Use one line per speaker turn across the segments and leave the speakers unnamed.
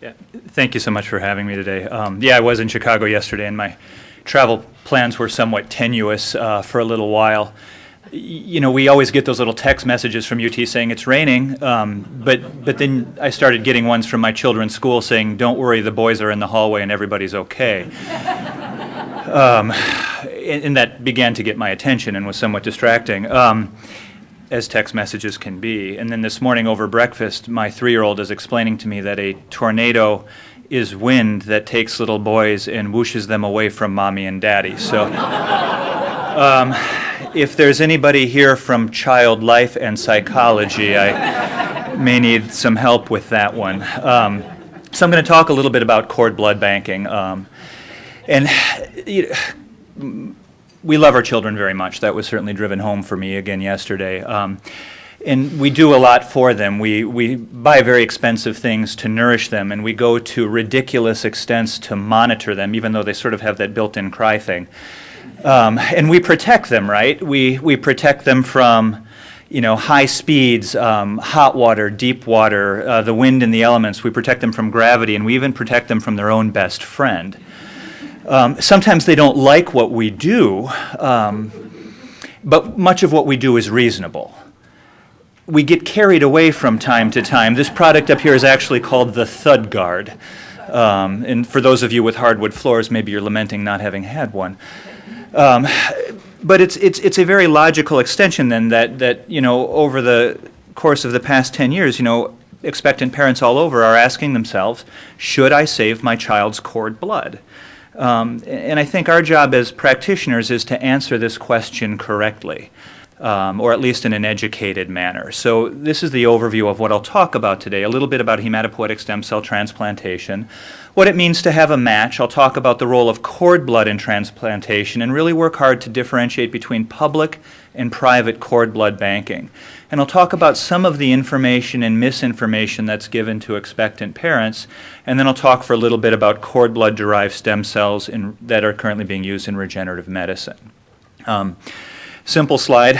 Yeah. Thank you so much for having me today. Yeah, I was in Chicago yesterday, and my travel plans were somewhat tenuous for a little while. You know, we always get those little text messages from UT saying it's raining, but then I started getting ones from my children's school saying, "Don't worry, the boys are in the hallway and everybody's okay." And that began to get my attention and was somewhat distracting, as text messages can be. And then this morning over breakfast, my 3-year-old is explaining to me that a tornado is wind that takes little boys and whooshes them away from mommy and daddy. So if there's anybody here from child life and psychology, I may need some help with that one. So I'm going to talk a little bit about cord blood banking. And we love our children very much. That was certainly driven home for me again yesterday. And we do a lot for them. We buy very expensive things to nourish them, and we go to ridiculous extents to monitor them, even though they sort of have that built-in cry thing. And we protect them, right? We protect them from, you know, high speeds, hot water, deep water, the wind and the elements. We protect them from gravity, and we even protect them from their own best friend. Sometimes they don't like what we do, but much of what we do is reasonable. We get carried away from time to time. This product up here is actually called the Thud Guard. And for those of you with hardwood floors, maybe you're lamenting not having had one. But it's a very logical extension then that you know, over the course of the past 10 years, you know, expectant parents all over are asking themselves, should I save my child's cord blood? And I think our job as practitioners is to answer this question correctly, or at least in an educated manner. So this is the overview of what I'll talk about today, a little bit about hematopoietic stem cell transplantation, what it means to have a match. I'll talk about the role of cord blood in transplantation and really work hard to differentiate between public and private cord blood banking. And I'll talk about some of the information and misinformation that's given to expectant parents, and then I'll talk for a little bit about cord blood-derived stem cells that are currently being used in regenerative medicine. Simple slide.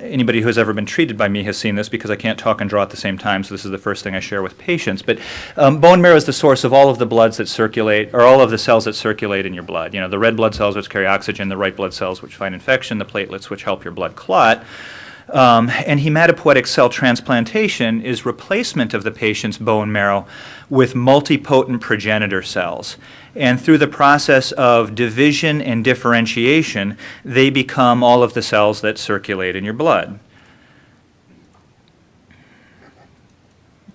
Anybody who has ever been treated by me has seen this because I can't talk and draw at the same time, so this is the first thing I share with patients. But bone marrow is the source of all of the bloods that circulate, or all of the cells that circulate in your blood. You know, the red blood cells which carry oxygen, the white blood cells which fight infection, the platelets which help your blood clot. And hematopoietic cell transplantation is replacement of the patient's bone marrow with multipotent progenitor cells. And through the process of division and differentiation, they become all of the cells that circulate in your blood.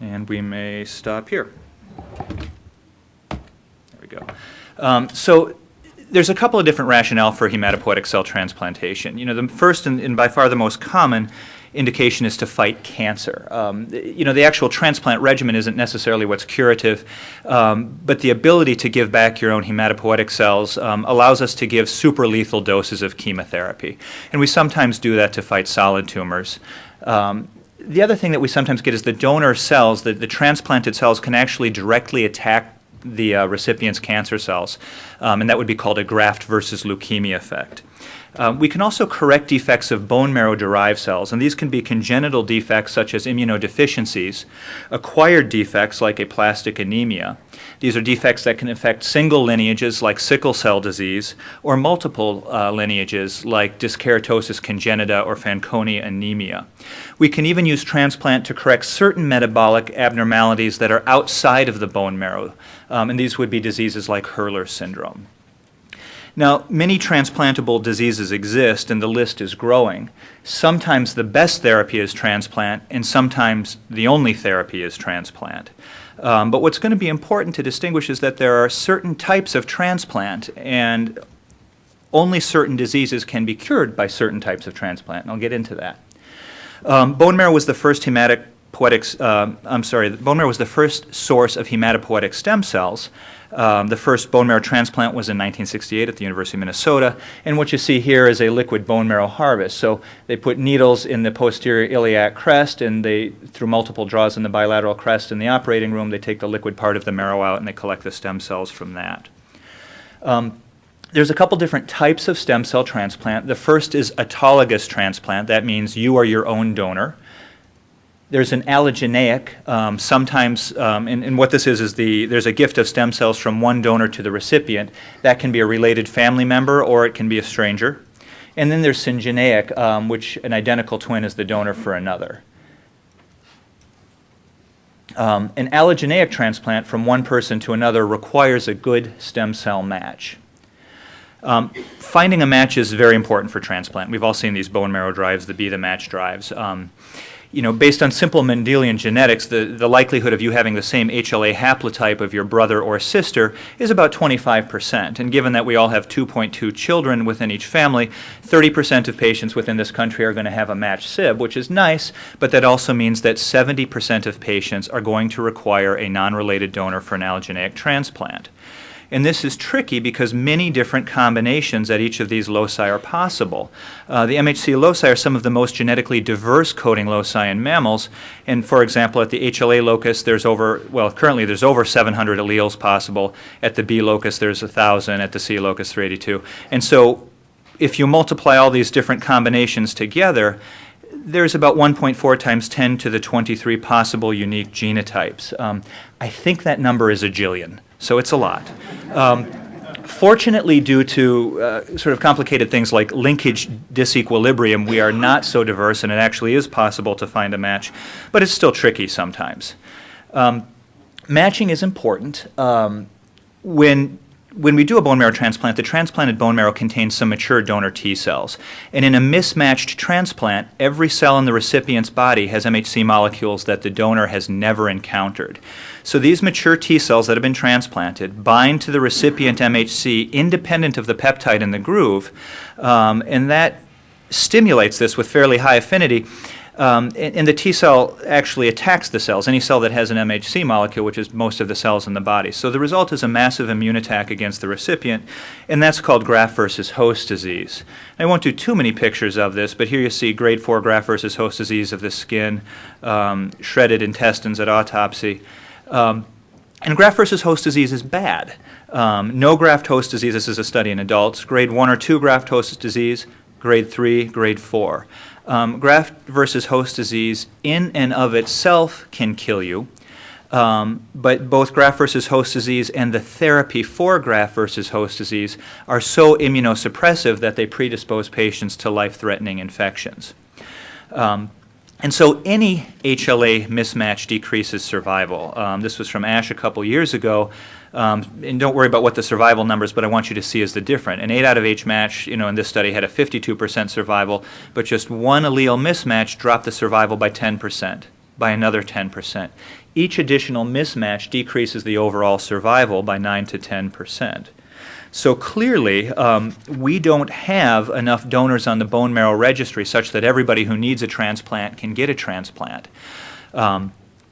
And we may stop here. There we go. So there's a couple of different rationale for hematopoietic cell transplantation. You know, the first and by far the most common indication is to fight cancer. You know, the actual transplant regimen isn't necessarily what's curative, but the ability to give back your own hematopoietic cells allows us to give super lethal doses of chemotherapy. And we sometimes do that to fight solid tumors. The other thing that we sometimes get is the donor cells, the transplanted cells, can actually directly attack the recipient's cancer cells, and that would be called a graft versus leukemia effect. We can also correct defects of bone marrow-derived cells, and these can be congenital defects such as immunodeficiencies, acquired defects like aplastic anemia. These are defects that can affect single lineages like sickle cell disease, or multiple lineages like dyskeratosis congenita or Fanconi anemia. We can even use transplant to correct certain metabolic abnormalities that are outside of the bone marrow, and these would be diseases like Hurler syndrome. Now, many transplantable diseases exist, and the list is growing. Sometimes the best therapy is transplant, and sometimes the only therapy is transplant. But what's going to be important to distinguish is that there are certain types of transplant, and only certain diseases can be cured by certain types of transplant, and I'll get into that. Bone marrow was the first bone marrow was the first source of hematopoietic stem cells. The first bone marrow transplant was in 1968 at the University of Minnesota, and what you see here is a liquid bone marrow harvest. So they put needles in the posterior iliac crest, and they, through multiple draws in the bilateral crest in the operating room, they take the liquid part of the marrow out and they collect the stem cells from that. There's a couple different types of stem cell transplant. The first is autologous transplant. That means you are your own donor. There's an allogeneic, sometimes, and what this is there's a gift of stem cells from one donor to the recipient. That can be a related family member or it can be a stranger. And then there's syngeneic, which an identical twin is the donor for another. An allogeneic transplant from one person to another requires a good stem cell match. Finding a match is very important for transplant. We've all seen these bone marrow drives, the Be the Match drives. Based on simple Mendelian genetics, the likelihood of you having the same HLA haplotype of your brother or sister is about 25%. And given that we all have 2.2 children within each family, 30% of patients within this country are going to have a matched SIB, which is nice, but that also means that 70% of patients are going to require a non-related donor for an allogeneic transplant. And this is tricky because many different combinations at each of these loci are possible. The MHC loci are some of the most genetically diverse coding loci in mammals. And for example, at the HLA locus, currently there's over 700 alleles possible. At the B locus, there's 1,000. At the C locus, 382. And so if you multiply all these different combinations together, there's about 1.4 times 10 to the 23 possible unique genotypes. I think that number is a jillion. So it's a lot. Fortunately, due to sort of complicated things like linkage disequilibrium, we are not so diverse, and it actually is possible to find a match, but it's still tricky sometimes. Matching is important. When we do a bone marrow transplant, the transplanted bone marrow contains some mature donor T cells. And in a mismatched transplant, every cell in the recipient's body has MHC molecules that the donor has never encountered. So these mature T cells that have been transplanted bind to the recipient MHC independent of the peptide in the groove, and that stimulates this with fairly high affinity. And the T cell actually attacks the cells, any cell that has an MHC molecule, which is most of the cells in the body. So the result is a massive immune attack against the recipient, and that's called graft versus host disease. I won't do too many pictures of this, but here you see grade 4 graft versus host disease of the skin, shredded intestines at autopsy. And graft versus host disease is bad. No graft host disease, this is a study in adults, grade 1 or 2 graft host disease, grade 3, grade 4. Graft versus host disease in and of itself can kill you, but both graft versus host disease and the therapy for graft versus host disease are so immunosuppressive that they predispose patients to life-threatening infections. And so any HLA mismatch decreases survival. This was from ASH a couple years ago. And don't worry about what the survival numbers, but I want you to see is the different. An 8 out of H match, in this study had a 52% survival, but just one allele mismatch dropped the survival by 10%, by another 10%. Each additional mismatch decreases the overall survival by 9 to 10%. So clearly, we don't have enough donors on the bone marrow registry such that everybody who needs a transplant can get a transplant.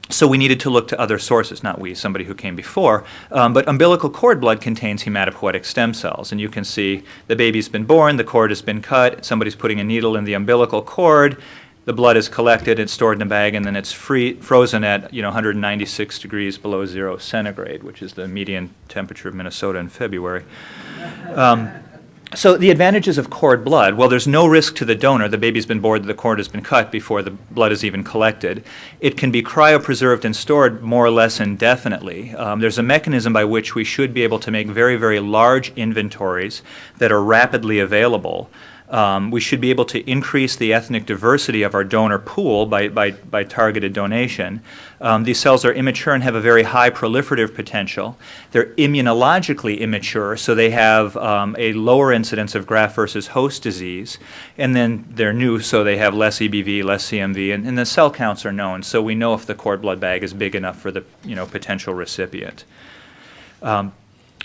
So we needed to look to other sources, not we, somebody who came before, but umbilical cord blood contains hematopoietic stem cells. And you can see the baby's been born, the cord has been cut, somebody's putting a needle in the umbilical cord, the blood is collected, it's stored in a bag, and then it's frozen at 196 degrees below 0 centigrade, which is the median temperature of Minnesota in February. So the advantages of cord blood, well, there's no risk to the donor. The baby's been born, the cord has been cut before the blood is even collected. It can be cryopreserved and stored more or less indefinitely. There's a mechanism by which we should be able to make very, very large inventories that are rapidly available. We should be able to increase the ethnic diversity of our donor pool by targeted donation. These cells are immature and have a very high proliferative potential. They're immunologically immature, so they have a lower incidence of graft versus host disease. And then they're new, so they have less EBV, less CMV, and the cell counts are known, so we know if the cord blood bag is big enough for the potential recipient.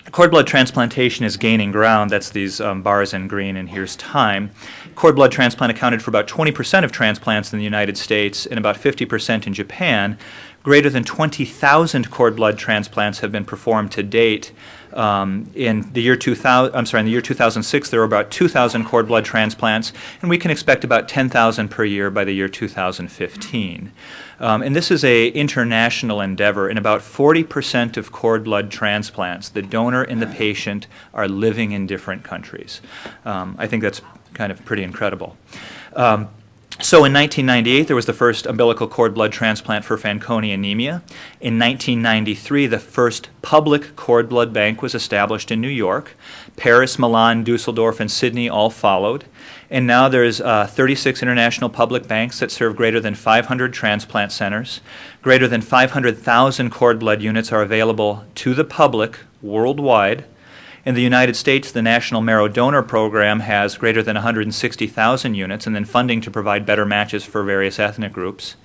Cord blood transplantation is gaining ground. That's these bars in green, and here's time. Cord blood transplant accounted for about 20% of transplants in the United States and about 50% in Japan. Greater than 20,000 cord blood transplants have been performed to date. In the year 2006, there were about 2,000 cord blood transplants, and we can expect about 10,000 per year by the year 2015. And this is an international endeavor. In about 40% of cord blood transplants, the donor and the patient are living in different countries. I think that's kind of pretty incredible. So in 1998, there was the first umbilical cord blood transplant for Fanconi anemia. In 1993, the first public cord blood bank was established in New York. Paris, Milan, Dusseldorf, and Sydney all followed. And now there's 36 international public banks that serve greater than 500 transplant centers. Greater than 500,000 cord blood units are available to the public worldwide. In the United States, the National Marrow Donor Program has greater than 160,000 units and then funding to provide better matches for various ethnic groups.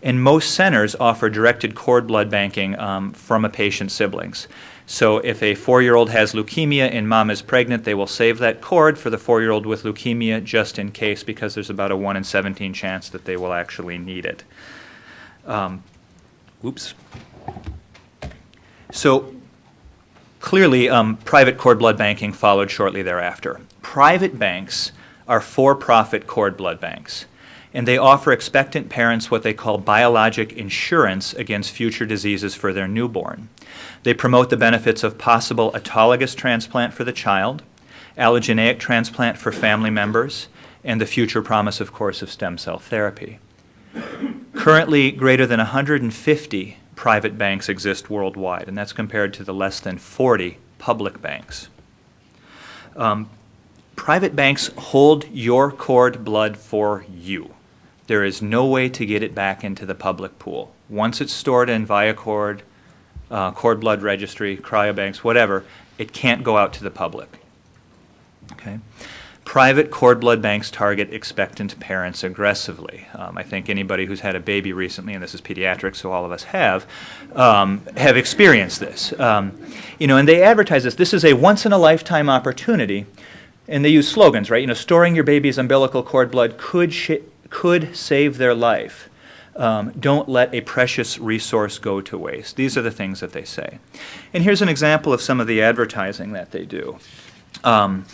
And most centers offer directed cord blood banking from a patient's siblings. So if a 4-year-old has leukemia and mom is pregnant, they will save that cord for the 4-year-old with leukemia just in case, because there's about a 1 in 17 chance that they will actually need it. So clearly, private cord blood banking followed shortly thereafter. Private banks are for-profit cord blood banks, and they offer expectant parents what they call biologic insurance against future diseases for their newborn. They promote the benefits of possible autologous transplant for the child, allogeneic transplant for family members, and the future promise, of course, of stem cell therapy. Currently, greater than 150 private banks exist worldwide, and that's compared to the less than 40 public banks. Private banks hold your cord blood for you. There is no way to get it back into the public pool. Once it's stored in ViaCord, cord blood registry, cryobanks, whatever, it can't go out to the public. Okay? Private cord blood banks target expectant parents aggressively. I think anybody who's had a baby recently, and this is pediatrics, so all of us have experienced this. And they advertise this. This is a once-in-a-lifetime opportunity, and they use slogans, right? Storing your baby's umbilical cord blood could save their life. Don't let a precious resource go to waste. These are the things that they say. And here's an example of some of the advertising that they do. And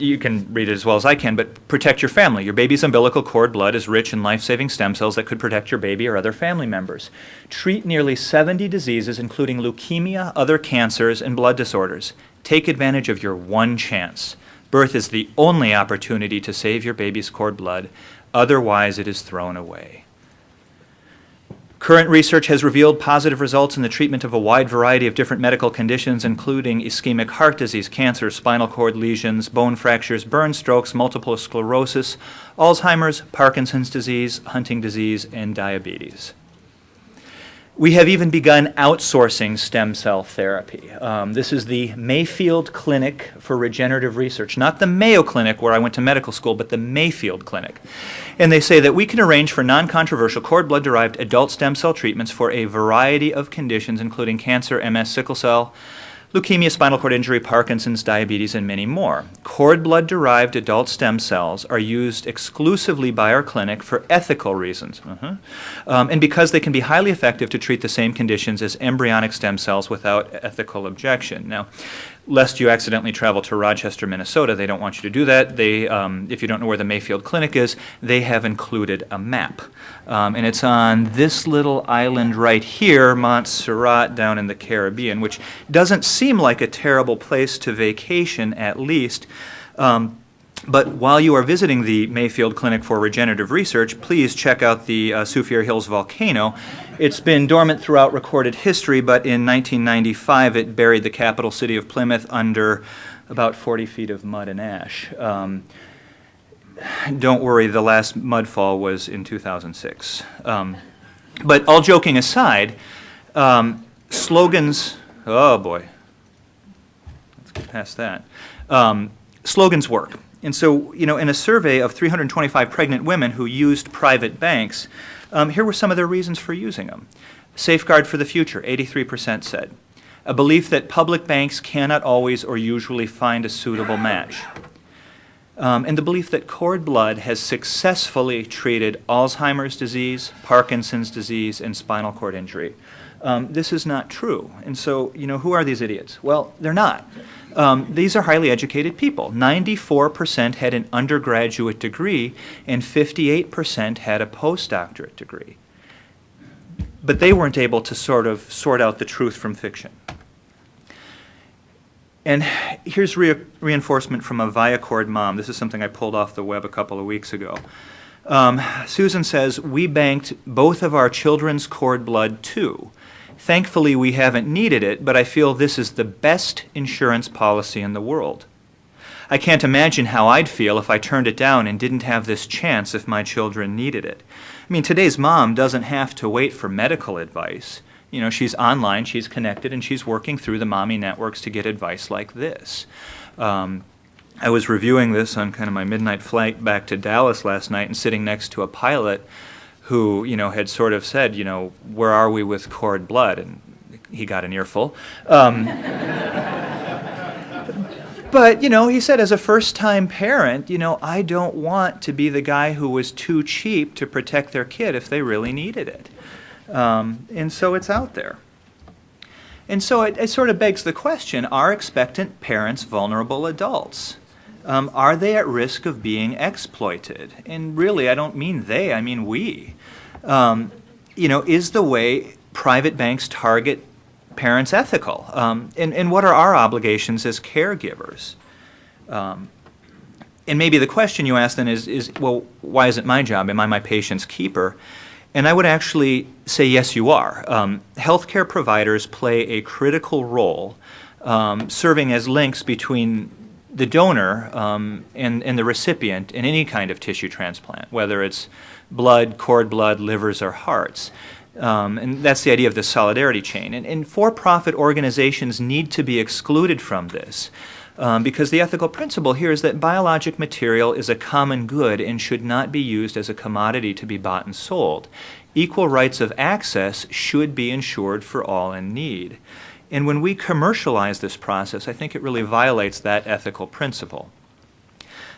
you can read it as well as I can, but protect your family. Your baby's umbilical cord blood is rich in life-saving stem cells that could protect your baby or other family members. Treat nearly 70 diseases, including leukemia, other cancers, and blood disorders. Take advantage of your one chance. Birth is the only opportunity to save your baby's cord blood. Otherwise, it is thrown away. Current research has revealed positive results in the treatment of a wide variety of different medical conditions, including ischemic heart disease, cancer, spinal cord lesions, bone fractures, burn strokes, multiple sclerosis, Alzheimer's, Parkinson's disease, Huntington's disease, and diabetes. We have even begun outsourcing stem cell therapy. This is the Mayfield Clinic for Regenerative Research, not the Mayo Clinic where I went to medical school, but the Mayfield Clinic. And they say that we can arrange for non-controversial cord blood-derived adult stem cell treatments for a variety of conditions, including cancer, MS, sickle cell, leukemia, spinal cord injury, Parkinson's, diabetes, and many more. Cord blood-derived adult stem cells are used exclusively by our clinic for ethical reasons, and because they can be highly effective to treat the same conditions as embryonic stem cells without ethical objection. Now, lest you accidentally travel to Rochester, Minnesota, they don't want you to do that. They, if you don't know where the Mayfield Clinic is, they have included a map. And it's on this little island right here, Montserrat, down in the Caribbean, which doesn't seem like a terrible place to vacation, at least. But while you are visiting the Mayfield Clinic for Regenerative Research, please check out the Soufriere Hills volcano. It's been dormant throughout recorded history, but in 1995 it buried the capital city of Plymouth under about 40 feet of mud and ash. Don't worry, the last mudfall was in 2006. But all joking aside, slogans, oh boy, let's get past that. Slogans work. And so, in a survey of 325 pregnant women who used private banks, here were some of their reasons for using them. Safeguard for the future, 83% said. A belief that public banks cannot always or usually find a suitable match. And the belief that cord blood has successfully treated Alzheimer's disease, Parkinson's disease, and spinal cord injury. This is not true. And so, who are these idiots? Well, they're not. These are highly educated people. 94% had an undergraduate degree, and 58% had a postdoctorate degree. But they weren't able to sort out the truth from fiction. And here's reinforcement from a ViaCord mom. This is something I pulled off the web a couple of weeks ago. Susan says, we banked both of our children's cord blood too. Thankfully, we haven't needed it, but I feel this is the best insurance policy in the world. I can't imagine how I'd feel if I turned it down and didn't have this chance if my children needed it. I mean, today's mom doesn't have to wait for medical advice. You know, she's online, she's connected, and she's working through the mommy networks to get advice like this. I was reviewing this on kind of my midnight flight back to Dallas last night and sitting next to a pilot who, you know, had sort of said, you know, where are we with cord blood? And he got an earful. But, you know, he said, as a first-time parent, you know, I don't want to be the guy who was too cheap to protect their kid if they really needed it. And so it's out there. And so it sort of begs the question, are expectant parents vulnerable adults? Are they at risk of being exploited? And really, I don't mean they, I mean we. You know, is the way private banks target parents ethical? And what are our obligations as caregivers? And maybe the question you ask then is, well, why is it my job? Am I my patient's keeper? And I would actually say, yes, you are. Healthcare providers play a critical role serving as links between the donor and the recipient in any kind of tissue transplant, whether it's blood, cord blood, livers, or hearts. And that's the idea of the solidarity chain. And for-profit organizations need to be excluded from this because the ethical principle here is that biologic material is a common good and should not be used as a commodity to be bought and sold. Equal rights of access should be ensured for all in need. And when we commercialize this process, I think it really violates that ethical principle.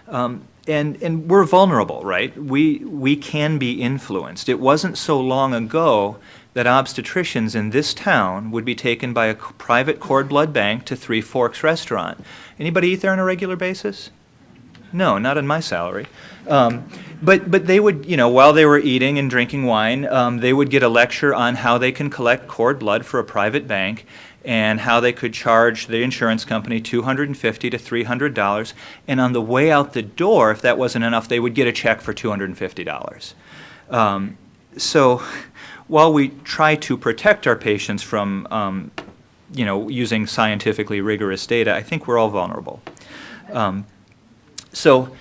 And we're vulnerable, right? We can be influenced. It wasn't so long ago that obstetricians in this town would be taken by a private cord blood bank to Three Forks restaurant. Anybody eat there on a regular basis? No, not on my salary. But they would, you know, while they were eating and drinking wine, they would get a lecture on how they can collect cord blood for a private bank and how they could charge the insurance company $250 to $300. And on the way out the door, if that wasn't enough, they would get a check for $250. So while we try to protect our patients from, you know, using scientifically rigorous data, I think we're all vulnerable. So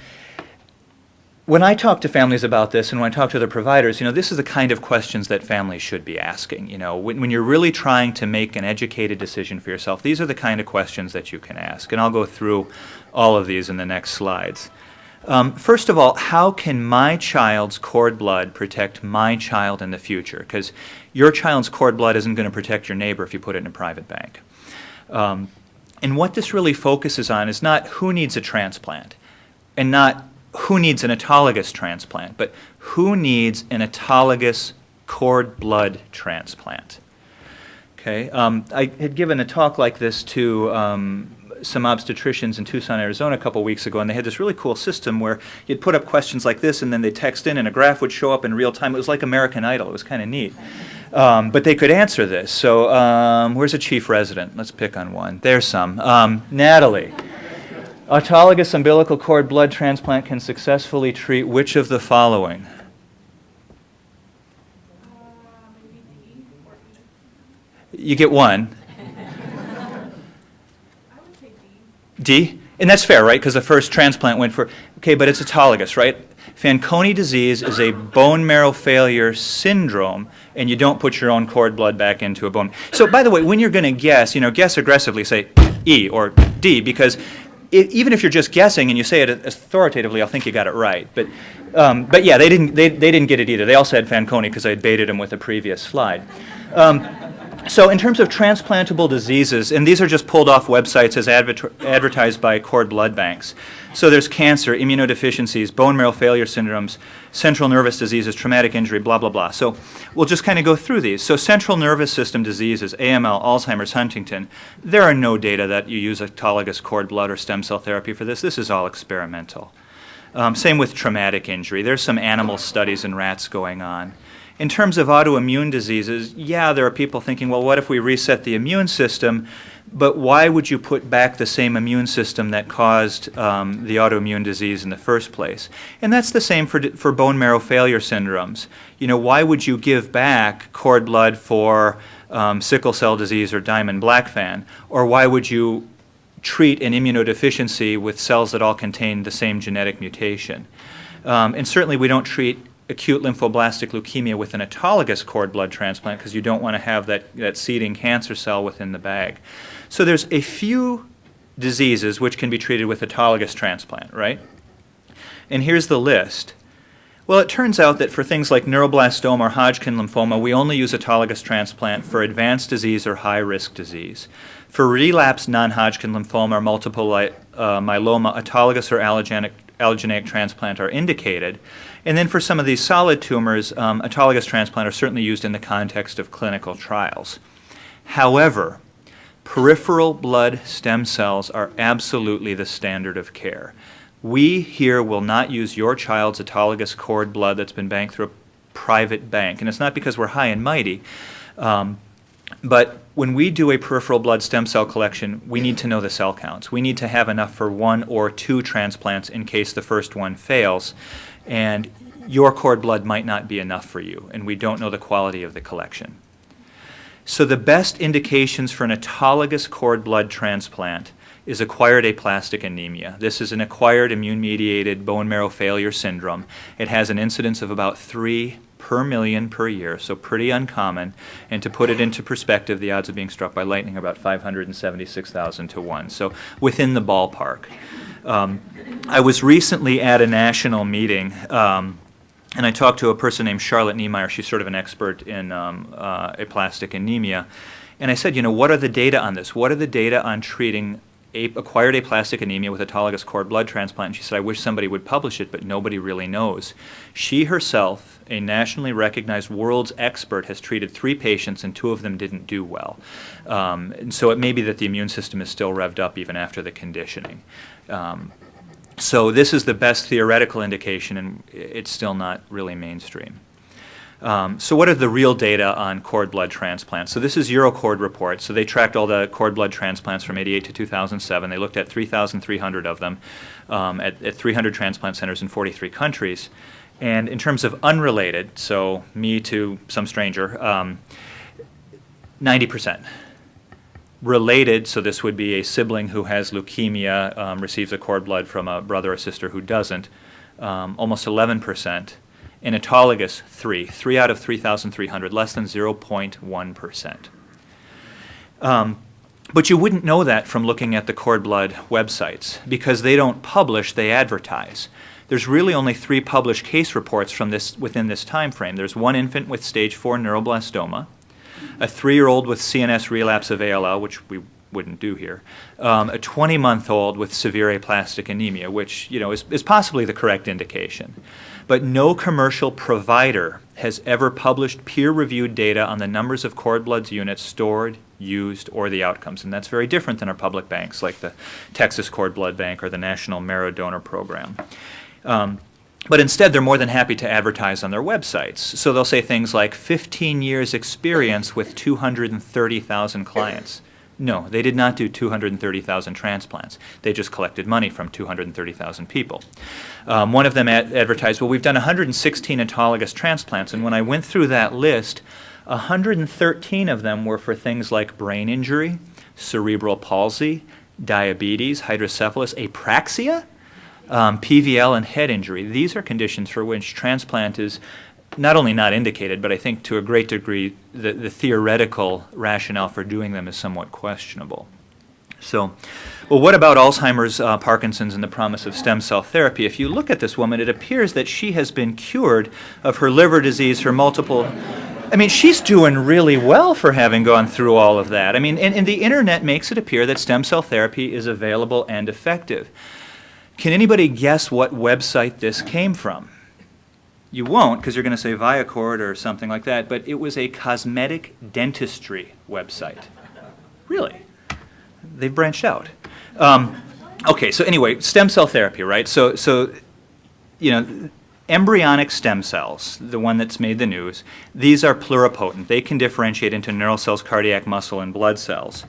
when I talk to families about this and when I talk to the providers, you know, this is the kind of questions that families should be asking. You know, when you're really trying to make an educated decision for yourself, these are the kind of questions that you can ask. And I'll go through all of these in the next slides. First of all, how can my child's cord blood protect my child in the future? Because your child's cord blood isn't going to protect your neighbor if you put it in a private bank. And what this really focuses on is not who needs a transplant and not who needs an autologous transplant, but who needs an autologous cord blood transplant. Okay, I had given a talk like this to some obstetricians in Tucson, Arizona a couple weeks ago, and they had this really cool system where you'd put up questions like this, and then they'd text in, and a graph would show up in real time. It was like American Idol. It was kind of neat. But they could answer this. So where's a chief resident? Let's pick on one. There's some. Natalie. Autologous umbilical cord blood transplant can successfully treat which of the following? You get one.
I would say
D? And that's fair, right? Because the first transplant went for, okay, but it's autologous, right? Fanconi disease is a bone marrow failure syndrome, and you don't put your own cord blood back into a bone. So, by the way, when you're going to guess, you know, guess aggressively, say E or D, because even if you're just guessing and you say it authoritatively, I'll think you got it right. But yeah, they didn't get it either. They also had Fanconi because I had baited them with a previous slide. So in terms of transplantable diseases, and these are just pulled off websites as advertised by cord blood banks. So there's cancer, immunodeficiencies, bone marrow failure syndromes, central nervous diseases, traumatic injury, blah, blah, blah. So we'll just kind of go through these. So central nervous system diseases, AML, Alzheimer's, Huntington, there are no data that you use autologous cord blood or stem cell therapy for this. This is all experimental. Same with traumatic injury. There's some animal studies in rats going on. In terms of autoimmune diseases, yeah, there are people thinking, well, what if we reset the immune system? But why would you put back the same immune system that caused the autoimmune disease in the first place? And that's the same for bone marrow failure syndromes. You know, why would you give back cord blood for sickle cell disease or Diamond-Blackfan? Or why would you treat an immunodeficiency with cells that all contain the same genetic mutation? And certainly we don't treat acute lymphoblastic leukemia with an autologous cord blood transplant because you don't want to have that seeding cancer cell within the bag. So there's a few diseases which can be treated with autologous transplant, right? And here's the list. Well, it turns out that for things like neuroblastoma or Hodgkin lymphoma, we only use autologous transplant for advanced disease or high-risk disease. For relapsed non-Hodgkin lymphoma or multiple myeloma, autologous or allogeneic transplant are indicated. And then for some of these solid tumors, autologous transplant are certainly used in the context of clinical trials. However, peripheral blood stem cells are absolutely the standard of care. We here will not use your child's autologous cord blood that's been banked through a private bank. And it's not because we're high and mighty, but when we do a peripheral blood stem cell collection, we need to know the cell counts. We need to have enough for 1 or 2 transplants in case the first one fails. And your cord blood might not be enough for you, and we don't know the quality of the collection. So the best indications for an autologous cord blood transplant is acquired aplastic anemia. This is an acquired immune-mediated bone marrow failure syndrome. It has an incidence of about 3 per million per year, so pretty uncommon. And to put it into perspective, the odds of being struck by lightning are about 576,000 to 1, so within the ballpark. I was recently at a national meeting, and I talked to a person named Charlotte Niemeyer. She's sort of an expert in aplastic anemia. And I said, you know, what are the data on this? What are the data on treating acquired aplastic anemia with autologous cord blood transplant? And she said, I wish somebody would publish it, but nobody really knows. She herself, a nationally recognized world's expert, has treated 3 patients, and 2 of them didn't do well. And so it may be that the immune system is still revved up even after the conditioning. So this is the best theoretical indication, and it's still not really mainstream. So what are the real data on cord blood transplants? So this is Eurocord report. So they tracked all the cord blood transplants from '88 to 2007. They looked at 3,300 of them at 300 transplant centers in 43 countries. And in terms of unrelated, so me to some stranger, 90%. Related, so this would be a sibling who has leukemia, receives a cord blood from a brother or sister who doesn't, almost 11%. And autologous, 3 out of 3,300, less than 0.1%. But you wouldn't know that from looking at the cord blood websites because they don't publish, they advertise. There's really only 3 published case reports from within this time frame. There's 1 infant with stage 4 neuroblastoma, a 3-year-old with CNS relapse of ALL, which we wouldn't do here, a 20-month-old with severe aplastic anemia, which is possibly the correct indication. But no commercial provider has ever published peer-reviewed data on the numbers of cord blood units stored, used, or the outcomes. And that's very different than our public banks like the Texas Cord Blood Bank or the National Marrow Donor Program. But instead, they're more than happy to advertise on their websites. So they'll say things like 15 years experience with 230,000 clients. No, they did not do 230,000 transplants. They just collected money from 230,000 people. One of them advertised, well, we've done 116 autologous transplants, and when I went through that list, 113 of them were for things like brain injury, cerebral palsy, diabetes, hydrocephalus, apraxia, PVL, and head injury. These are conditions for which transplant is not only not indicated, but I think to a great degree the theoretical rationale for doing them is somewhat questionable. So, well, what about Alzheimer's, Parkinson's, and the promise of stem cell therapy? If you look at this woman, it appears that she has been cured of her liver disease, her multiple... I mean, she's doing really well for having gone through all of that. I mean, and the internet makes it appear that stem cell therapy is available and effective. Can anybody guess what website this came from? You won't, because you're going to say Viacord or something like that, but it was a cosmetic dentistry website. Really? They've branched out. Okay, so anyway, stem cell therapy, right? So embryonic stem cells, the one that's made the news, these are pluripotent. They can differentiate into neural cells, cardiac muscle, and blood cells.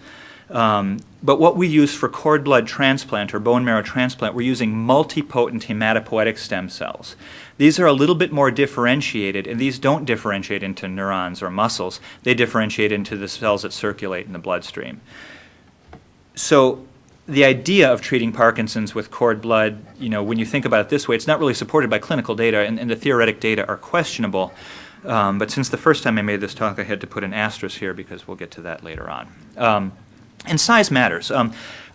But what we use for cord blood transplant or bone marrow transplant, we're using multipotent hematopoietic stem cells. These are a little bit more differentiated, and these don't differentiate into neurons or muscles. They differentiate into the cells that circulate in the bloodstream. So the idea of treating Parkinson's with cord blood, when you think about it this way, it's not really supported by clinical data, and the theoretic data are questionable. But since the first time I made this talk, I had to put an asterisk here because we'll get to that later on. And size matters.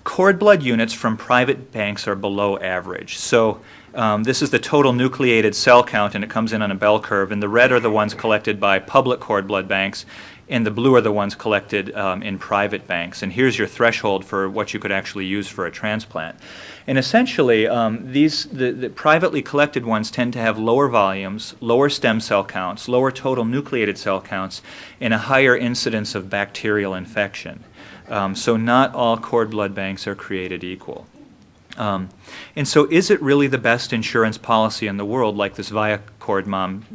Cord blood units from private banks are below average. So this is the total nucleated cell count, and it comes in on a bell curve. And the red are the ones collected by public cord blood banks, and the blue are the ones collected in private banks. And here's your threshold for what you could actually use for a transplant. And essentially, the privately collected ones tend to have lower volumes, lower stem cell counts, lower total nucleated cell counts, and a higher incidence of bacterial infection. So not all cord blood banks are created equal. And so is it really the best insurance policy in the world, like this ViaCord mom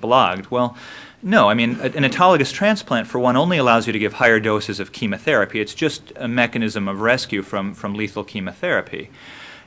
blogged? Well, no. I mean, an autologous transplant, for one, only allows you to give higher doses of chemotherapy. It's just a mechanism of rescue from lethal chemotherapy.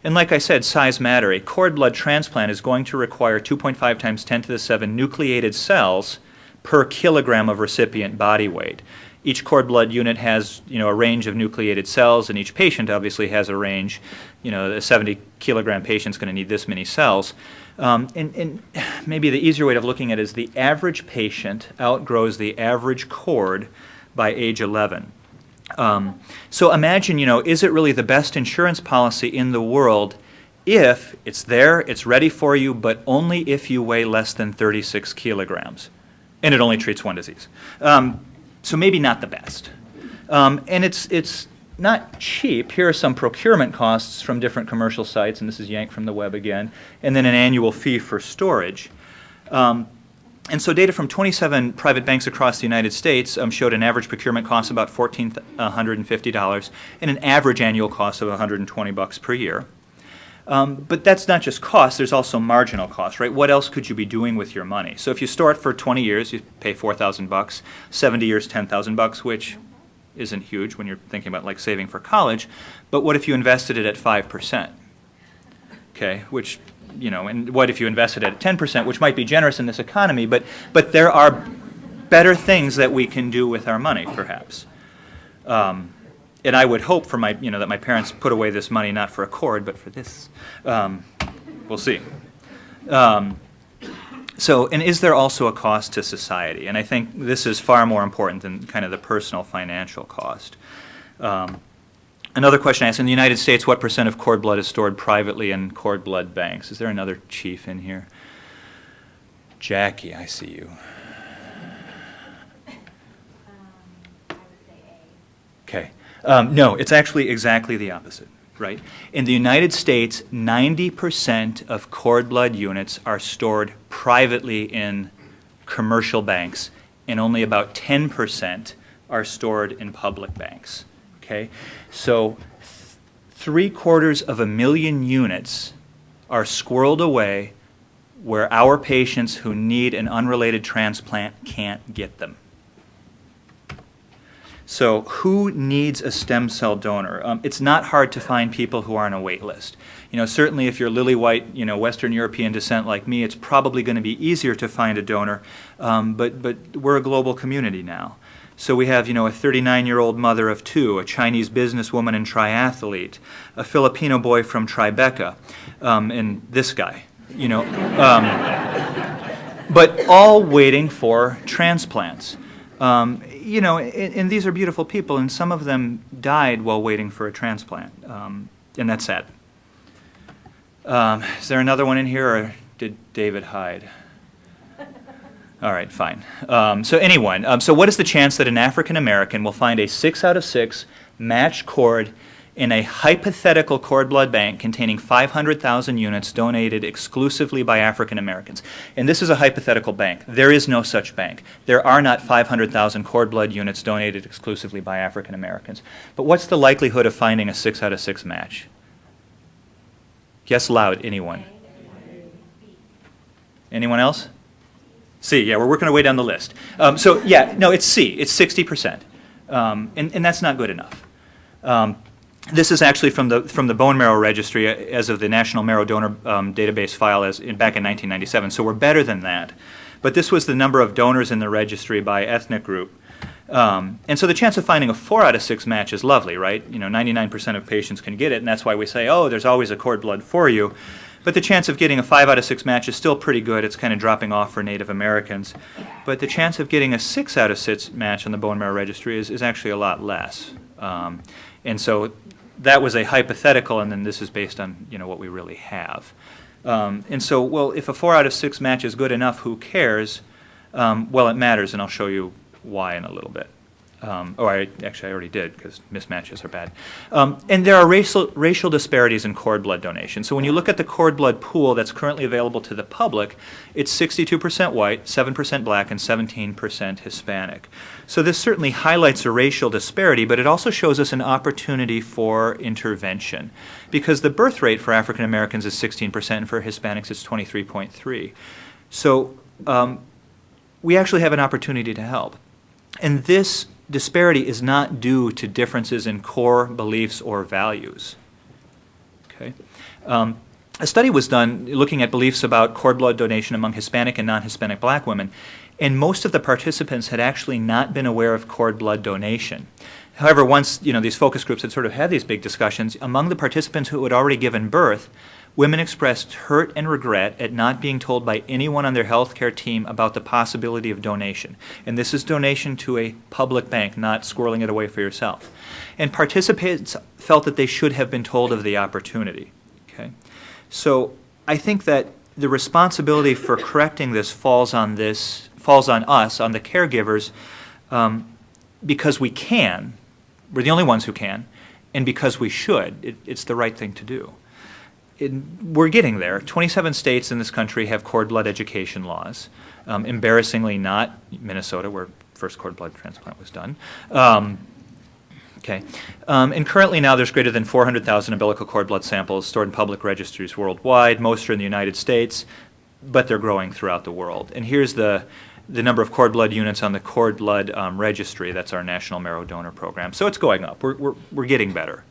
And like I said, size matter. A cord blood transplant is going to require 2.5 times 10 to the 7 nucleated cells per kilogram of recipient body weight. Each cord blood unit has, a range of nucleated cells, and each patient obviously has a range. A 70-kilogram patient's going to need this many cells. And maybe the easier way of looking at it is the average patient outgrows the average cord by age 11. So imagine, is it really the best insurance policy in the world if it's there, it's ready for you, but only if you weigh less than 36 kilograms, and it only treats one disease? So maybe not the best. And it's not cheap. Here are some procurement costs from different commercial sites, and this is yanked from the web again, and then an annual fee for storage. And so data from 27 private banks across the United States showed an average procurement cost of about $1,450 and an average annual cost of $120 per year. But that's not just cost, there's also marginal cost, right? What else could you be doing with your money? So if you store it for 20 years, you pay $4,000, 70 years, $10,000, which isn't huge when you're thinking about like saving for college. But what if you invested it at 5%? Okay, which, and what if you invested it at 10%, which might be generous in this economy, but there are better things that we can do with our money, perhaps. And I would hope for that my parents put away this money not for a cord, but for this. We'll see. So, and is there also a cost to society? And I think this is far more important than kind of the personal financial cost. Another question I asked, in the United States, what % of cord blood is stored privately in cord blood banks? Is there another chief in here? Jackie, I see you.
I would say A.
Okay. No, it's actually exactly the opposite, right? In the United States, 90% of cord blood units are stored privately in commercial banks, and only about 10% are stored in public banks, okay? So 750,000 units are squirreled away where our patients who need an unrelated transplant can't get them. So who needs a stem cell donor? It's not hard to find people who are on a wait list. Certainly if you're lily-white, Western European descent like me, it's probably going to be easier to find a donor, but we're a global community now. So we have, a 39-year-old mother of 2, a Chinese businesswoman and triathlete, a Filipino boy from Tribeca, and this guy, but all waiting for transplants. And these are beautiful people, and some of them died while waiting for a transplant, and that's sad. Is there another one in here, or did David hide? All right, fine. So anyone, so what is the chance that an African American will find a 6 out of 6 matched cord in a hypothetical cord blood bank containing 500,000 units donated exclusively by African Americans? And this is a hypothetical bank. There is no such bank. There are not 500,000 cord blood units donated exclusively by African Americans. But what's the likelihood of finding a 6 out of 6 match? Guess loud, anyone. Anyone else? C, yeah, we're working our way down the list. So yeah, no, it's C. It's 60%. And that's not good enough. This is actually from the bone marrow registry as of the National Marrow Donor Database file back in 1997. So we're better than that. But this was the number of donors in the registry by ethnic group. And so the chance of finding a 4 out of 6 match is lovely, right? 99% of patients can get it, and that's why we say, oh, there's always a cord blood for you. But the chance of getting a 5 out of 6 match is still pretty good. It's kind of dropping off for Native Americans. But the chance of getting a 6 out of 6 match on the bone marrow registry is actually a lot less. And so that was a hypothetical, and then this is based on what we really have. And so, well, if a 4 out of 6 match is good enough, who cares? Well, it matters, and I'll show you why in a little bit. I already did, because mismatches are bad. And there are racial disparities in cord blood donation. So when you look at the cord blood pool that's currently available to the public, it's 62% white, 7% black, and 17% Hispanic. So this certainly highlights a racial disparity, but it also shows us an opportunity for intervention, because the birth rate for African Americans is 16%, and for Hispanics it's 23.3%. So we actually have an opportunity to help. And this disparity is not due to differences in core beliefs or values. Okay. A study was done looking at beliefs about cord blood donation among Hispanic and non-Hispanic black women, and most of the participants had actually not been aware of cord blood donation. However, once these focus groups had sort of had these big discussions, among the participants who had already given birth, women expressed hurt and regret at not being told by anyone on their healthcare team about the possibility of donation. And this is donation to a public bank, not squirreling it away for yourself. And participants felt that they should have been told of the opportunity. Okay? So I think that the responsibility for correcting this falls on us, on the caregivers, because we can. We're the only ones who can, and because we should. It's the right thing to do. We're getting there. 27 states in this country have cord blood education laws. Embarrassingly not Minnesota, where first cord blood transplant was done. And currently now there's greater than 400,000 umbilical cord blood samples stored in public registries worldwide. Most are in the United States, but they're growing throughout the world. And here's the number of cord blood units on the cord blood registry. That's our National Marrow Donor Program. So it's going up. We're getting better.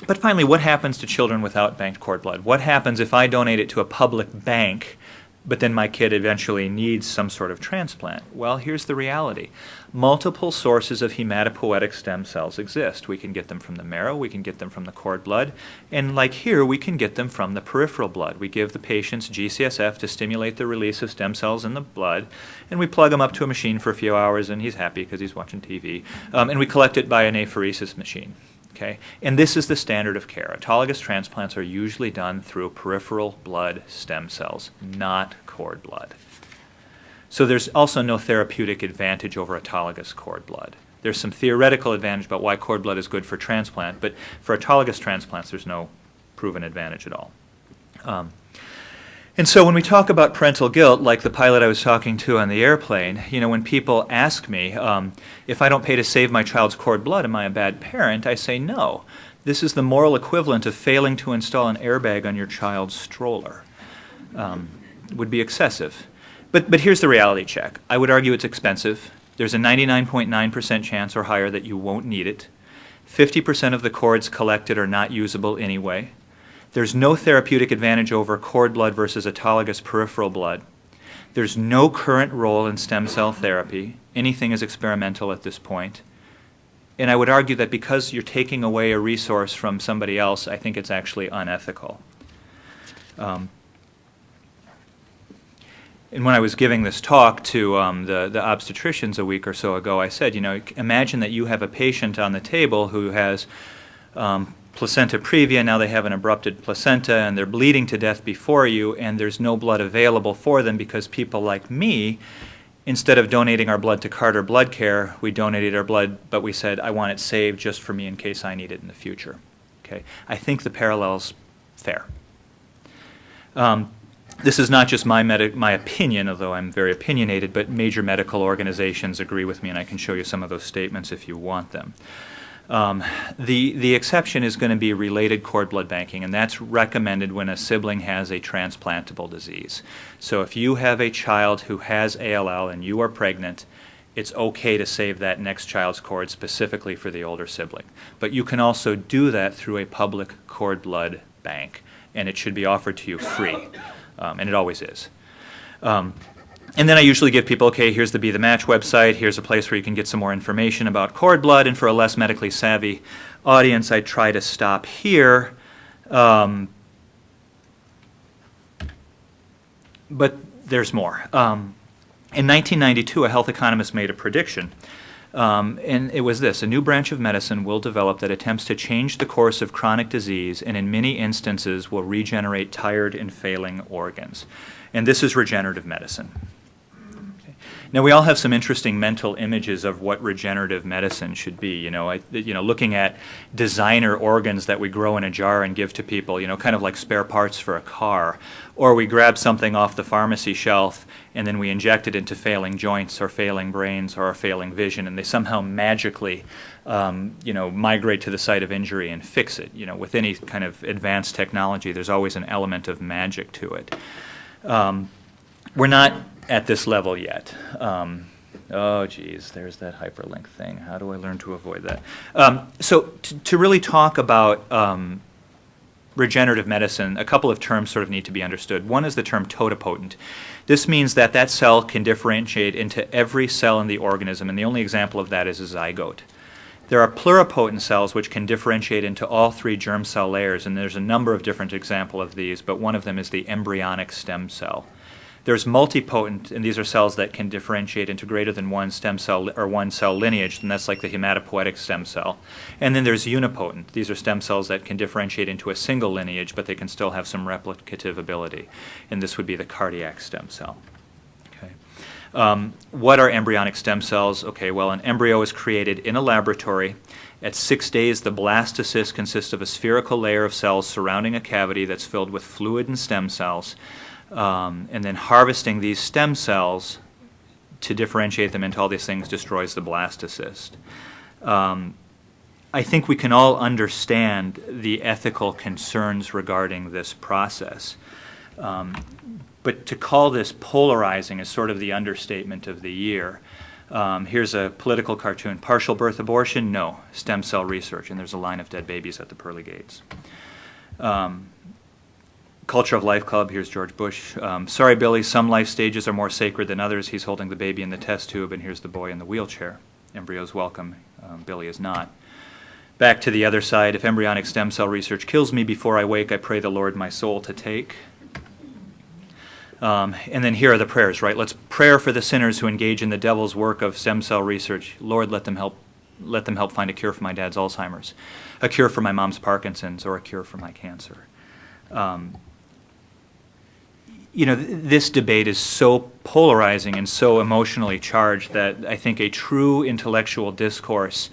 But finally, what happens to children without banked cord blood? What happens if I donate it to a public bank, but then my kid eventually needs some sort of transplant? Well, here's the reality. Multiple sources of hematopoietic stem cells exist. We can get them from the marrow, we can get them from the cord blood, and like here, we can get them from the peripheral blood. We give the patients GCSF to stimulate the release of stem cells in the blood, and we plug him up to a machine for a few hours, and he's happy because he's watching TV. And we collect it by an apheresis machine. Okay? And this is the standard of care. Autologous transplants are usually done through peripheral blood stem cells, not cord blood. So there's also no therapeutic advantage over autologous cord blood. There's some theoretical advantage about why cord blood is good for transplant, but for autologous transplants, there's no proven advantage at all. And so when we talk about parental guilt, like the pilot I was talking to on the airplane, when people ask me, if I don't pay to save my child's cord blood, am I a bad parent? I say no. This is the moral equivalent of failing to install an airbag on your child's stroller. Would be excessive. But here's the reality check. I would argue it's expensive. There's a 99.9% chance or higher that you won't need it. 50% of the cords collected are not usable anyway. There's no therapeutic advantage over cord blood versus autologous peripheral blood. There's no current role in stem cell therapy. Anything is experimental at this point. And I would argue that because you're taking away a resource from somebody else, I think it's actually unethical. And when I was giving this talk to the obstetricians a week or so ago, I said, imagine that you have a patient on the table who has placenta previa, now they have an abrupted placenta, and they're bleeding to death before you, and there's no blood available for them because people like me, instead of donating our blood to Carter Blood Care, we donated our blood, but we said, I want it saved just for me in case I need it in the future. Okay? I think the parallel's fair. This is not just my opinion, although I'm very opinionated, but major medical organizations agree with me, and I can show you some of those statements if you want them. The exception is going to be related cord blood banking, and that's recommended when a sibling has a transplantable disease. So if you have a child who has ALL and you are pregnant, it's okay to save that next child's cord specifically for the older sibling. But you can also do that through a public cord blood bank, and it should be offered to you free, and it always is. And then I usually give people, okay, here's the Be the Match website, here's a place where you can get some more information about cord blood, and for a less medically savvy audience, I try to stop here. But there's more. In 1992, a health economist made a prediction, and it was this: a new branch of medicine will develop that attempts to change the course of chronic disease and in many instances will regenerate tired and failing organs. And this is regenerative medicine. Now, we all have some interesting mental images of what regenerative medicine should be. You know, looking at designer organs that we grow in a jar and give to people, you know, kind of like spare parts for a car. Or we grab something off the pharmacy shelf and then we inject it into failing joints or failing brains or failing vision, and they somehow magically, migrate to the site of injury and fix it. You know, with any kind of advanced technology, there's always an element of magic to it. We're not at this level yet. Oh, geez, there's that hyperlink thing. How do I learn to avoid that? So to really talk about regenerative medicine, a couple of terms sort of need to be understood. One is the term totipotent. This means that that cell can differentiate into every cell in the organism, and the only example of that is a zygote. There are pluripotent cells which can differentiate into all three germ cell layers, and there's a number of different examples of these, but one of them is the embryonic stem cell. There's multipotent, and these are cells that can differentiate into greater than one stem cell or one cell lineage, and that's like the hematopoietic stem cell. And then there's unipotent. These are stem cells that can differentiate into a single lineage, but they can still have some replicative ability, and this would be the cardiac stem cell. Okay. What are embryonic stem cells? Okay, well, an embryo is created in a laboratory. At 6 days, the blastocyst consists of a spherical layer of cells surrounding a cavity that's filled with fluid and stem cells. And then harvesting these stem cells to differentiate them into all these things destroys the blastocyst. I think we can all understand the ethical concerns regarding this process. But to call this polarizing is sort of the understatement of the year. Here's a political cartoon. Partial birth abortion? No. Stem cell research. And there's a line of dead babies at the pearly gates. Culture of Life Club, here's George Bush. Sorry, Billy, some life stages are more sacred than others. He's holding the baby in the test tube, and here's the boy in the wheelchair. Embryo's welcome. Billy is not. Back to the other side. If embryonic stem cell research kills me before I wake, I pray the Lord my soul to take. And then here are the prayers, right? Let's pray for the sinners who engage in the devil's work of stem cell research. Lord, let them help find a cure for my dad's Alzheimer's, a cure for my mom's Parkinson's, or a cure for my cancer. This debate is so polarizing and so emotionally charged that I think a true intellectual discourse,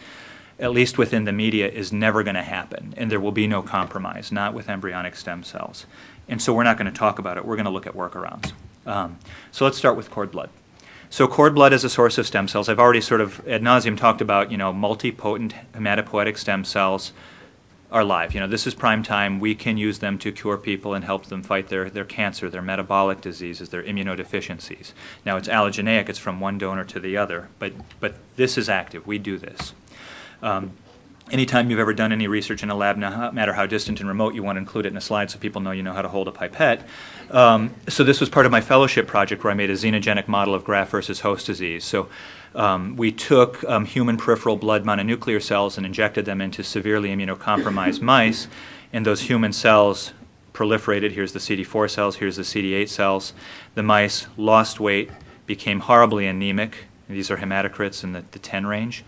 at least within the media, is never going to happen, and there will be no compromise, not with embryonic stem cells. And so we're not going to talk about it. We're going to look at workarounds. So let's start with cord blood. So cord blood is a source of stem cells. I've already sort of ad nauseum talked about, multipotent hematopoietic stem cells are live. This is prime time. We can use them to cure people and help them fight their cancer, their metabolic diseases, their immunodeficiencies. Now, it's allogeneic. It's from one donor to the other. But this is active. We do this. Anytime you've ever done any research in a lab, no matter how distant and remote, you want to include it in a slide so people know you know how to hold a pipette. So this was part of my fellowship project where I made a xenogenic model of graft versus host disease. So we took human peripheral blood mononuclear cells and injected them into severely immunocompromised mice, and those human cells proliferated. Here's the CD4 cells, here's the CD8 cells. The mice lost weight, became horribly anemic. These are hematocrits in the 10 range.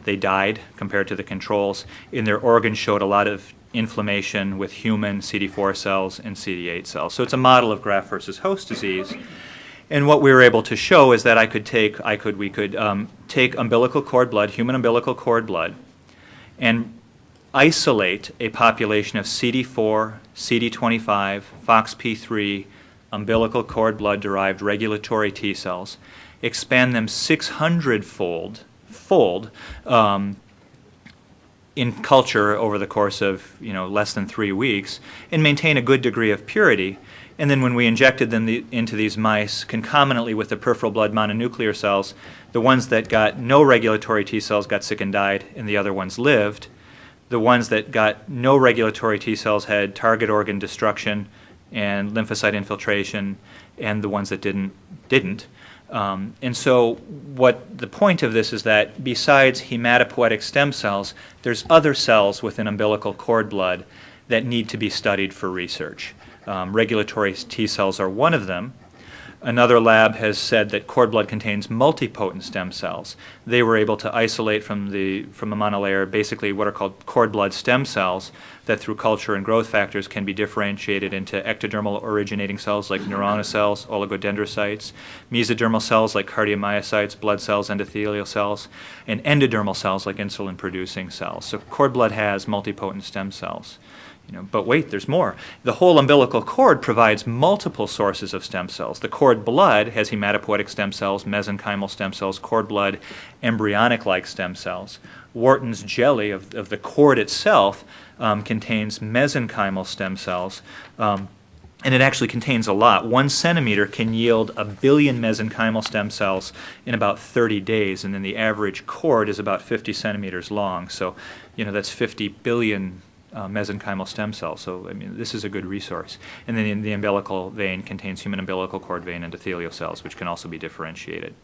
They died compared to the controls, and their organs showed a lot of inflammation with human CD4 cells and CD8 cells. So it's a model of graft versus host disease. And what we were able to show is that we could take umbilical cord blood, human umbilical cord blood, and isolate a population of CD4, CD25, FOXP3, umbilical cord blood derived regulatory T cells, expand them 600-fold in culture over the course of less than 3 weeks, and maintain a good degree of purity. And then when we injected them into these mice, concomitantly with the peripheral blood mononuclear cells, the ones that got no regulatory T cells got sick and died, and the other ones lived. The ones that got no regulatory T cells had target organ destruction and lymphocyte infiltration, and the ones that didn't. And so what the point of this is that besides hematopoietic stem cells, there's other cells within umbilical cord blood that need to be studied for research. Regulatory T cells are one of them. Another lab has said that cord blood contains multipotent stem cells. They were able to isolate from a monolayer basically what are called cord blood stem cells that through culture and growth factors can be differentiated into ectodermal originating cells like neuronal cells, oligodendrocytes, mesodermal cells like cardiomyocytes, blood cells, endothelial cells, and endodermal cells like insulin-producing cells. So cord blood has multipotent stem cells. But wait, there's more. The whole umbilical cord provides multiple sources of stem cells. The cord blood has hematopoietic stem cells, mesenchymal stem cells, cord blood, embryonic-like stem cells. Wharton's jelly of the cord itself contains mesenchymal stem cells, and it actually contains a lot. 1 centimeter can yield 1 billion mesenchymal stem cells in about 30 days, and then the average cord is about 50 centimeters long. So, that's 50 billion mesenchymal stem cells. So, this is a good resource. And then the umbilical vein contains human umbilical cord vein endothelial cells, which can also be differentiated.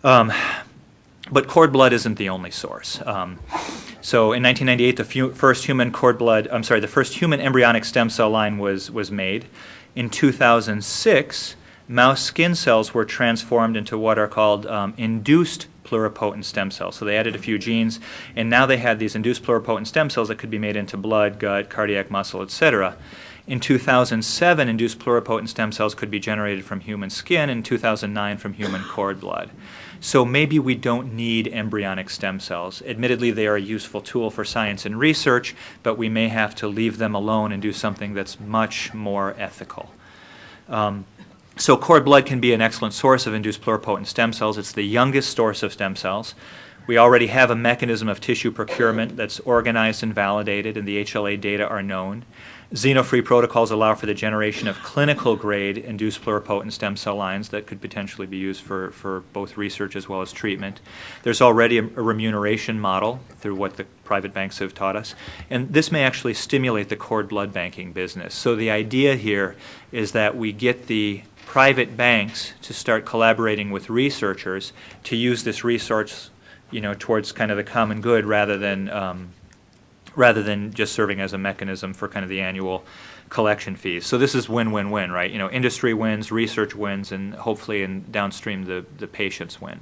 But cord blood isn't the only source. So in 1998, the first human embryonic stem cell line was made. In 2006, mouse skin cells were transformed into what are called induced pluripotent stem cells. So they added a few genes, and now they had these induced pluripotent stem cells that could be made into blood, gut, cardiac muscle, etc. In 2007, induced pluripotent stem cells could be generated from human skin, in 2009 from human cord blood. So maybe we don't need embryonic stem cells. Admittedly, they are a useful tool for science and research, but we may have to leave them alone and do something that's much more ethical. So cord blood can be an excellent source of induced pluripotent stem cells. It's the youngest source of stem cells. We already have a mechanism of tissue procurement that's organized and validated, and the HLA data are known. Xeno-free protocols allow for the generation of clinical-grade induced pluripotent stem cell lines that could potentially be used for both research as well as treatment. There's already a remuneration model through what the private banks have taught us, and this may actually stimulate the cord blood banking business. So the idea here is that we get the private banks to start collaborating with researchers to use this resource, towards kind of the common good rather than just serving as a mechanism for kind of the annual collection fees. So this is win-win-win, right? Industry wins, research wins, and hopefully downstream the patients win.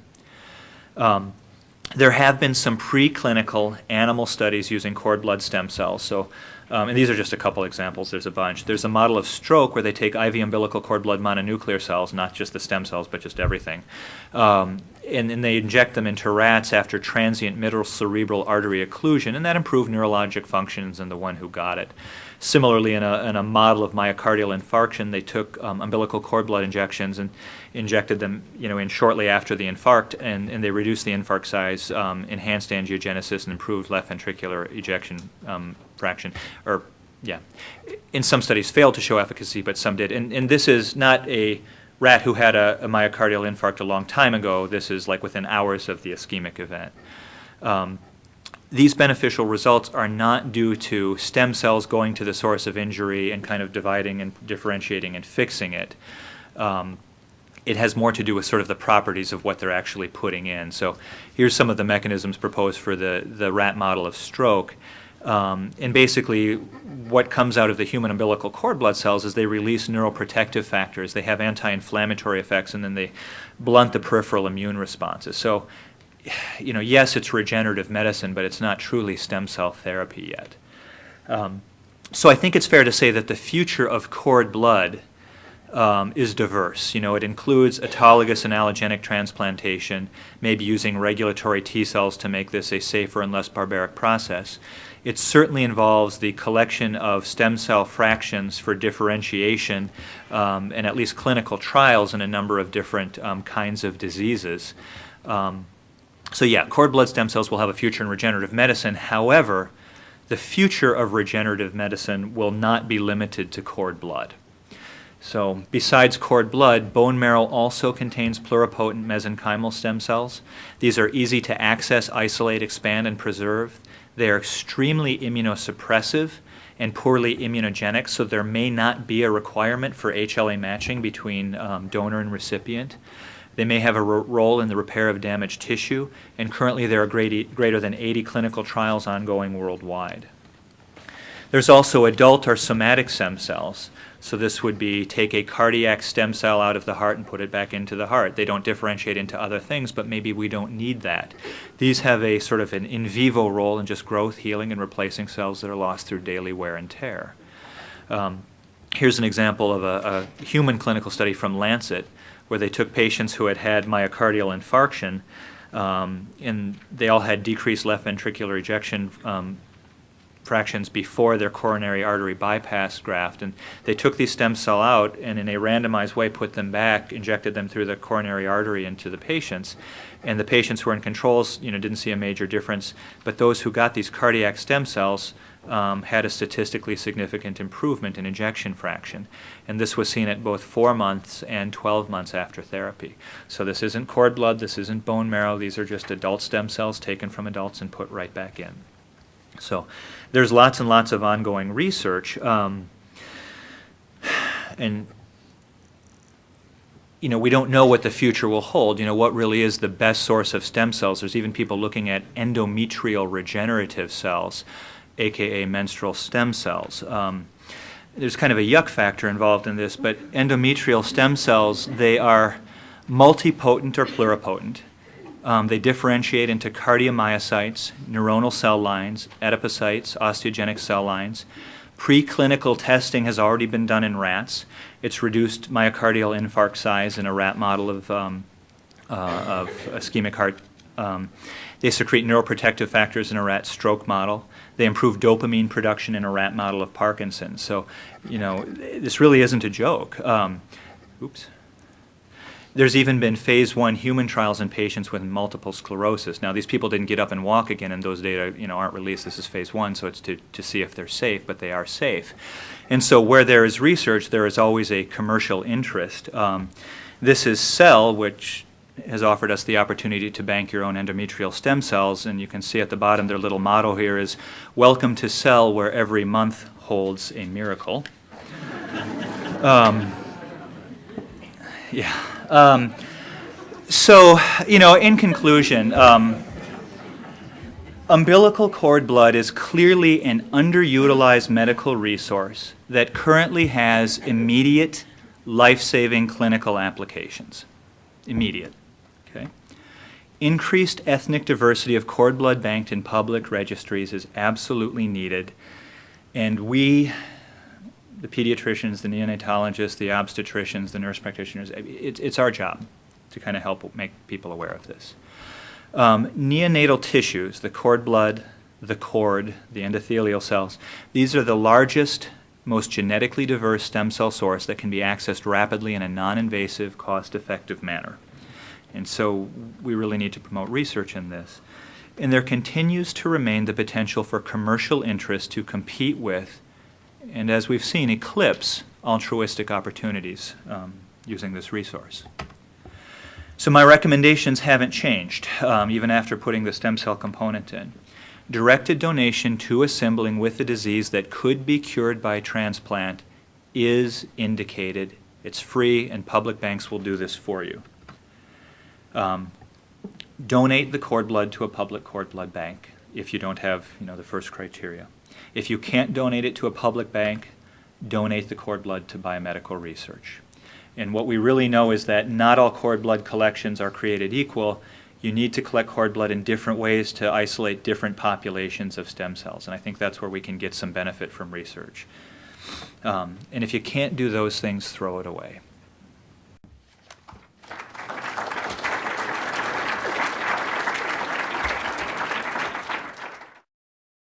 There have been some preclinical animal studies using cord blood stem cells. So, and these are just a couple examples. There's a bunch. There's a model of stroke where they take IV umbilical cord blood mononuclear cells, not just the stem cells, but just everything. And they inject them into rats after transient middle cerebral artery occlusion, and that improved neurologic functions in the one who got it. Similarly, in a model of myocardial infarction, they took umbilical cord blood injections and injected them, in shortly after the infarct, and they reduced the infarct size, enhanced angiogenesis, and improved left ventricular ejection fraction. In some studies failed to show efficacy, but some did. And this is not a rat who had a myocardial infarct a long time ago. This is like within hours of the ischemic event. These beneficial results are not due to stem cells going to the source of injury and kind of dividing and differentiating and fixing it. It has more to do with sort of the properties of what they're actually putting in. So here's some of the mechanisms proposed for the rat model of stroke. And basically, what comes out of the human umbilical cord blood cells is they release neuroprotective factors. They have anti-inflammatory effects, and then they blunt the peripheral immune responses. So, yes, it's regenerative medicine, but it's not truly stem cell therapy yet. So I think it's fair to say that the future of cord blood is diverse. It includes autologous and allogenic transplantation, maybe using regulatory T cells to make this a safer and less barbaric process. It certainly involves the collection of stem cell fractions for differentiation and at least clinical trials in a number of different kinds of diseases. So yeah, cord blood stem cells will have a future in regenerative medicine. However, the future of regenerative medicine will not be limited to cord blood. So besides cord blood, bone marrow also contains pluripotent mesenchymal stem cells. These are easy to access, isolate, expand, and preserve. They are extremely immunosuppressive and poorly immunogenic, so there may not be a requirement for HLA matching between donor and recipient. They may have a role in the repair of damaged tissue, and currently there are greater than 80 clinical trials ongoing worldwide. There's also adult or somatic stem cells. So this would be take a cardiac stem cell out of the heart and put it back into the heart. They don't differentiate into other things, but maybe we don't need that. These have a sort of an in vivo role in just growth, healing, and replacing cells that are lost through daily wear and tear. Here's an example of a human clinical study from Lancet, where they took patients who had had myocardial infarction, and they all had decreased left ventricular ejection fractions before their coronary artery bypass graft, and they took these stem cells out and in a randomized way put them back, injected them through the coronary artery into the patients, and the patients who were in controls didn't see a major difference, but those who got these cardiac stem cells had a statistically significant improvement in ejection fraction, and this was seen at both 4 months and 12 months after therapy. So this isn't cord blood, this isn't bone marrow, these are just adult stem cells taken from adults and put right back in. So there's lots and lots of ongoing research, and we don't know what the future will hold. What really is the best source of stem cells? There's even people looking at endometrial regenerative cells, aka menstrual stem cells. There's kind of a yuck factor involved in this, but endometrial stem cells, they are multipotent or pluripotent. They differentiate into cardiomyocytes, neuronal cell lines, adipocytes, osteogenic cell lines. Preclinical testing has already been done in rats. It's reduced myocardial infarct size in a rat model of ischemic heart. They secrete neuroprotective factors in a rat stroke model. They improve dopamine production in a rat model of Parkinson's. So, this really isn't a joke. There's even been phase 1 human trials in patients with multiple sclerosis. Now, these people didn't get up and walk again, and those data aren't released. This is phase 1, so it's to see if they're safe, but they are safe. And so where there is research, there is always a commercial interest. This is Cell, which has offered us the opportunity to bank your own endometrial stem cells, and you can see at the bottom their little motto here is, "Welcome to Cell, where every month holds a miracle." In conclusion, umbilical cord blood is clearly an underutilized medical resource that currently has immediate, life-saving clinical applications. Immediate. Okay? Increased ethnic diversity of cord blood banked in public registries is absolutely needed, and we, the pediatricians, the neonatologists, the obstetricians, the nurse practitioners, it's our job to kind of help make people aware of this. Neonatal tissues, the cord blood, the cord, the endothelial cells, these are the largest, most genetically diverse stem cell source that can be accessed rapidly in a non-invasive, cost-effective manner. And so we really need to promote research in this. And there continues to remain the potential for commercial interest to compete with, and as we've seen, eclipse altruistic opportunities using this resource. So my recommendations haven't changed, even after putting the stem cell component in. Directed donation to a sibling with a disease that could be cured by transplant is indicated. It's free, and public banks will do this for you. Donate the cord blood to a public cord blood bank if you don't have the first criteria. If you can't donate it to a public bank, donate the cord blood to biomedical research. And what we really know is that not all cord blood collections are created equal. You need to collect cord blood in different ways to isolate different populations of stem cells, and I think that's where we can get some benefit from research. And if you can't do those things, throw it away.